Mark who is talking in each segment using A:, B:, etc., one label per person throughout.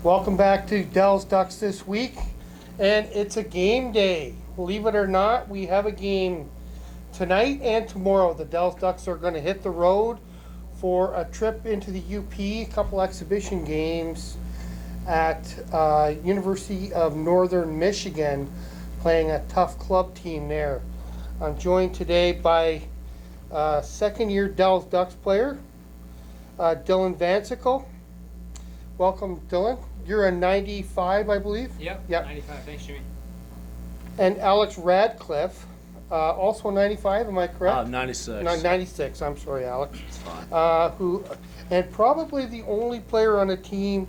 A: Welcome back to Dell's Ducks this week, and it's a game day. Believe it or not, we have a game tonight and tomorrow. The Dell's Ducks are going to hit the road for a trip into the UP, a couple exhibition games at University of Northern Michigan, playing a tough club team there. I'm joined today by second-year Dell's Ducks player, Dylan Syckel. Welcome, Dylan. You're a 95, I believe?
B: Yep. 95. Thanks, Jimmy.
A: And Alex Radcliffe, also 95, am I correct?
C: 96.
A: No, 96, I'm sorry, Alex.
C: It's fine.
A: And probably the only player on the team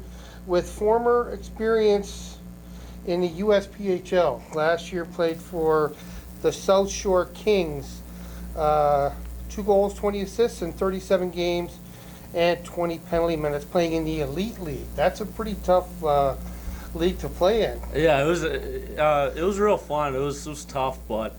A: with former experience in the USPHL. Last year played for the South Shore Kings. 2 goals, 20 assists in 37 games. And 20 penalty minutes playing in the Elite League. That's a pretty tough league to play in.
C: Yeah, it was real fun. It was tough, but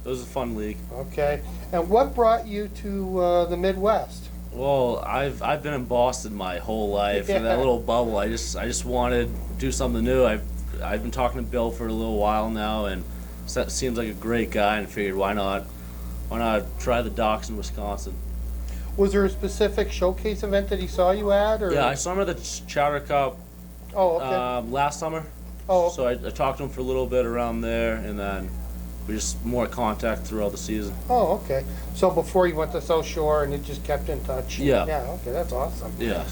C: it was a fun league.
A: Okay. And what brought you to the Midwest?
C: Well, I've been in Boston my whole life, in that little bubble. I just wanted to do something new. I've been talking to Bill for a little while now, and seems like a great guy, and figured why not try the Docks in Wisconsin.
A: Was there a specific showcase event that he saw you at? Or?
C: Yeah, I saw him at the Chowder Cup last summer.
A: Oh, okay.
C: So I talked to him for a little bit around there, and then we just more contact throughout the season.
A: Oh, okay. So before you went to South Shore and you just kept in touch?
C: Yeah.
A: Yeah, okay, that's awesome.
C: Yeah.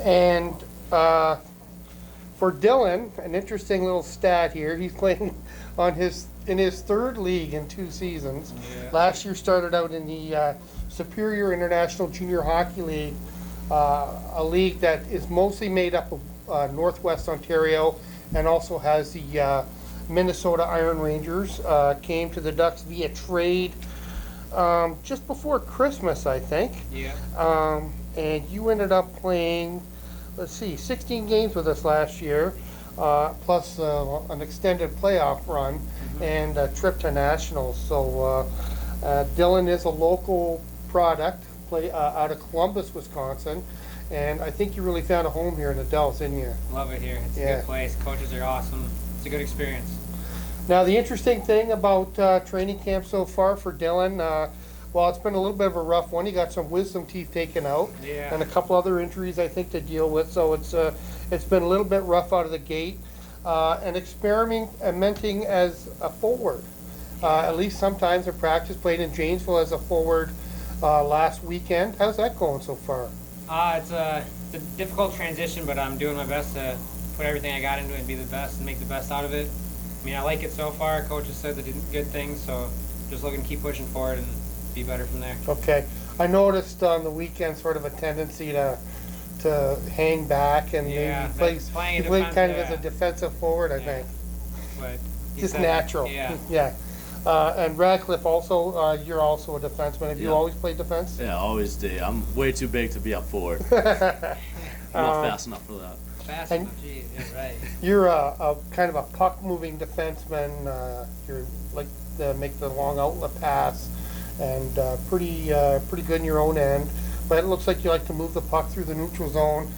A: And for Dylan, an interesting little stat here. He's playing in his third league in 2 seasons.
B: Yeah.
A: Last year started out in the Superior International Junior Hockey League, a league that is mostly made up of Northwest Ontario and also has the Minnesota Iron Rangers. Came to the Ducks via trade just before Christmas, I think.
B: Yeah.
A: And you ended up playing, 16 games with us last year, plus an extended playoff run and a trip to nationals. So Dylan is a local product, out of Columbus, Wisconsin, and I think you really found a home here in the Dells, didn't you? Love
B: it here. It's a good place. Coaches are awesome. It's a good experience.
A: Now, the interesting thing about training camp so far for Dylan, well, it's been a little bit of a rough one. He got some wisdom teeth taken out, and a couple other injuries, I think, to deal with. So it's been a little bit rough out of the gate. And experimenting as a forward, at least sometimes in practice. Played in Janesville as a forward last weekend. How's that going so far?
B: It's a difficult transition, but I'm doing my best to put everything I got into it and be the best and make the best out of it. I mean, I like it so far. Coach has said they did good things, so just looking to keep pushing forward and be better from there.
A: Okay. I noticed on the weekend sort of a tendency to hang back and maybe play kind of as a defensive forward, I think.
B: But
A: just natural. Yeah. And Radcliffe also, you're also a defenseman. Have you always played defense?
C: Yeah, always did. I'm way too big to be up forward. I'm not fast enough for that.
B: Fast enough, geez, yeah, right.
A: You're a kind of a puck-moving defenseman. You're like to make the long outlet pass, and pretty good in your own end. But it looks like you like to move the puck through the neutral zone,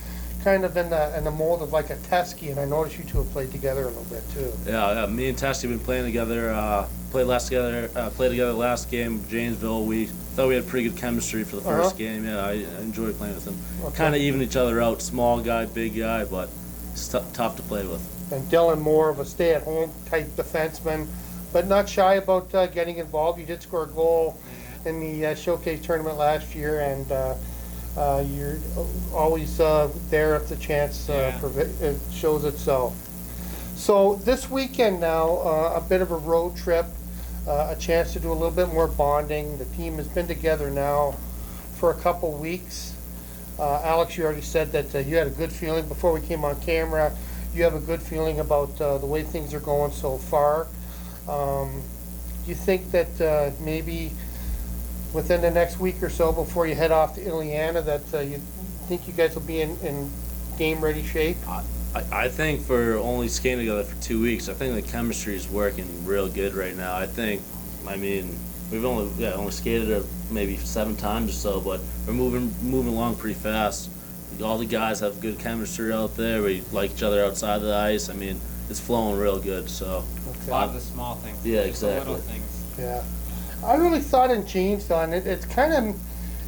A: kind of in the mold of like a Teskey, and I noticed you two have played together a little bit too.
C: Yeah, me and Teskey have been playing together. Played together last game, Janesville. We thought we had pretty good chemistry for the first game. Yeah, I enjoyed playing with him.
A: Okay.
C: Kind of even each other out. Small guy, big guy, but it's tough to play with.
A: And Dylan, more of a stay-at-home type defenseman, but not shy about getting involved. You did score a goal in the showcase tournament last year, and you're always there if the chance it shows itself. So this weekend now, a bit of a road trip, a chance to do a little bit more bonding. The team has been together now for a couple weeks. Alex, you already said that you had a good feeling before we came on camera. You have a good feeling about the way things are going so far. Do you think that maybe within the next week or so before you head off to Indiana that you think you guys will be in game-ready shape?
C: I think for only skating together for 2 weeks, I think the chemistry is working real good right now. We've only skated maybe 7 times or so, but we're moving along pretty fast. all the guys have good chemistry out there. We like each other outside of the ice. I mean, it's flowing real good. So
B: A lot of the small things.
C: Yeah,
B: just the
C: exactly.
B: little things.
A: Yeah. I really thought in Jamestown, it's kind of,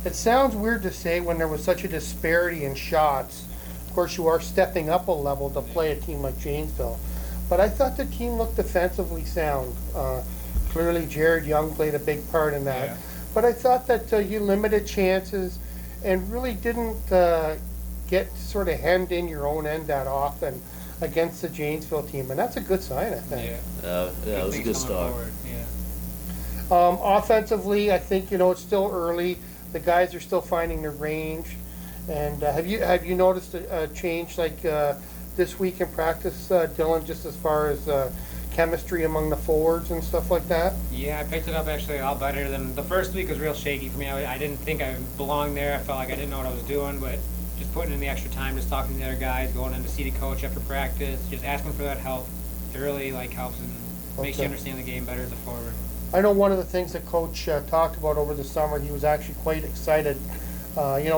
A: it sounds weird to say when there was such a disparity in shots. Of course, you are stepping up a level to play a team like Janesville. But I thought the team looked defensively sound. Clearly, Jared Young played a big part in that.
B: Yeah.
A: But I thought that you limited chances and really didn't get sort of hemmed in your own end that often against the Janesville team. And that's a good sign, I think.
B: Yeah.
C: yeah, it was a
B: things
C: good
B: coming
C: start.
B: forward, Yeah.
A: Offensively, I think, it's still early. The guys are still finding their range. And have you noticed a change like this week in practice, Dylan, just as far as chemistry among the forwards and stuff like that?
B: Yeah, I picked it up actually a lot better than the first week was real shaky for me. I didn't think I belonged there. I felt like I didn't know what I was doing, but just putting in the extra time, just talking to the other guys, going in to see the coach after practice, just asking for that help. It really helps and makes you
A: Okay.
B: understand the game better as a forward.
A: I know one of the things that Coach talked about over the summer, he was actually quite excited,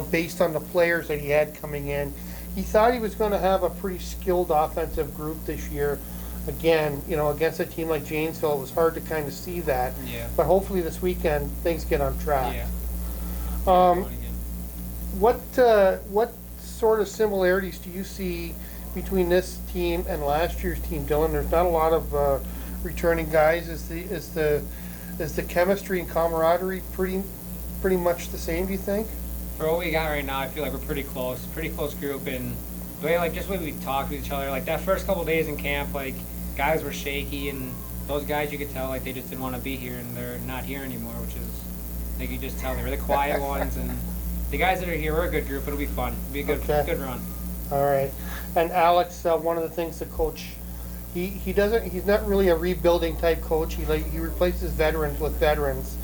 A: based on the players that he had coming in. He thought he was going to have a pretty skilled offensive group this year. Again, against a team like Janesville, it was hard to kind of see that.
B: Yeah.
A: But hopefully this weekend, things get on track.
B: Yeah.
A: Um,
B: Going again.
A: What sort of similarities do you see between this team and last year's team, Dylan? There's not a lot of returning guys. Is the chemistry and camaraderie pretty much the same? Do you think?
B: For what we got right now, I feel like we're pretty close group, and the way just the way we talk with each other, that first couple days in camp, guys were shaky, and those guys you could tell they just didn't want to be here, and they're not here anymore, which is you could just tell they were the quiet ones, and the guys that are here, we're a good group. It'll be fun. It'll be a good run.
A: All right. And Alex, one of the things the coach, he's not really a rebuilding type coach. He replaces veterans with veterans.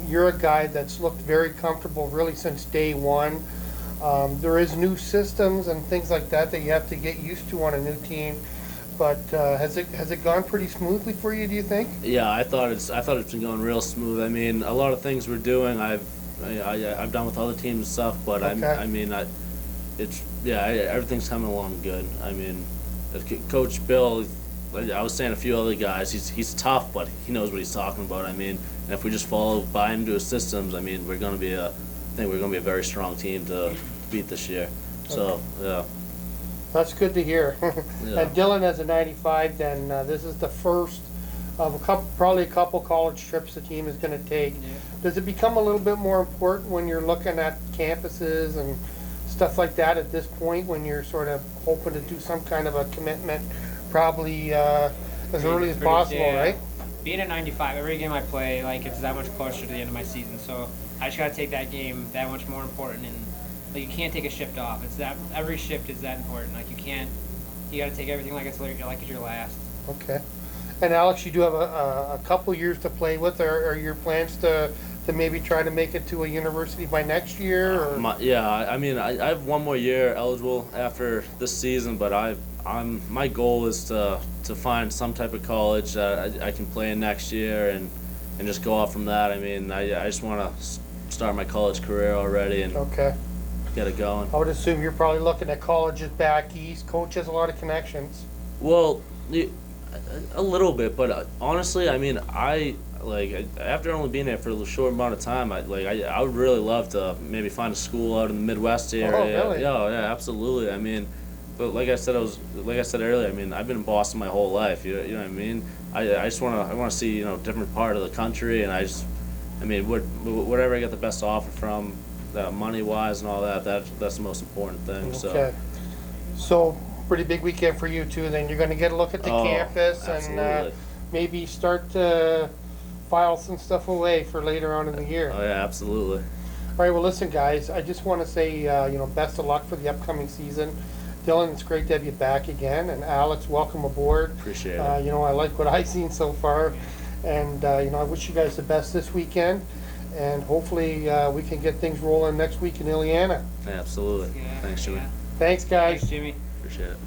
A: You're a guy that's looked very comfortable really since day one. There is new systems and things like that you have to get used to on a new team. But has it gone pretty smoothly for you, do you think?
C: Yeah, I thought it's been going real smooth. I mean, a lot of things we're doing, I've done with other teams and stuff, but
A: Okay.
C: Everything's coming along good. I mean, Coach Bill, I was saying a few other guys, he's tough, but he knows what he's talking about. I mean, and if we just buy into his systems, I mean, I think we're gonna be a very strong team to beat this year. So yeah.
A: That's good to hear.
C: Yeah.
A: And Dylan has a 95, then this is the first of probably a couple college trips the team is going to take.
B: Yeah.
A: Does it become a little bit more important when you're looking at campuses and stuff like that at this point, when you're sort of hoping to do some kind of a commitment probably as early as possible,
B: yeah.
A: right?
B: Being at 95, every game I play, it's that much closer to the end of my season. So I just got to take that game that much more important, and you can't take a shift off. Every shift is that important. You got to take everything like it's your last.
A: Okay. And Alex, you do have a couple years to play with. Are your plans to maybe try to make it to a university by next year? Or?
C: I mean, I have one more year eligible after this season, but my goal is to find some type of college that I can play in next year and just go off from that. I mean, I just want to start my college career already and
A: Okay.
C: get it going.
A: I would assume you're probably looking at colleges back east. Coach has a lot of connections.
C: Well, a little bit, but honestly, I mean, after only being there for a short amount of time, I would really love to maybe find a school out in the Midwest area.
A: Oh, really?
C: Yeah, absolutely. I mean, but like I said earlier, I mean, I've been in Boston my whole life. You know what I mean? I just want to see different part of the country, and whatever I get the best offer from, money wise and all that, that's the most important thing.
A: Okay. So pretty big weekend for you too. Then you're going to get a look at the campus and
C: absolutely.
A: maybe start to file some stuff away for later on in the year.
C: Oh yeah, absolutely.
A: All right. Well, listen, guys. I just want to say, best of luck for the upcoming season. Dylan, it's great to have you back again, and Alex, welcome aboard.
C: Appreciate it.
A: I like what I've seen so far, and I wish you guys the best this weekend, and hopefully we can get things rolling next week in Ileana.
C: Yeah, absolutely.
B: Yeah,
C: Thanks, Jimmy.
B: yeah.
A: Thanks, guys.
B: Thanks, Jimmy.
C: Appreciate it.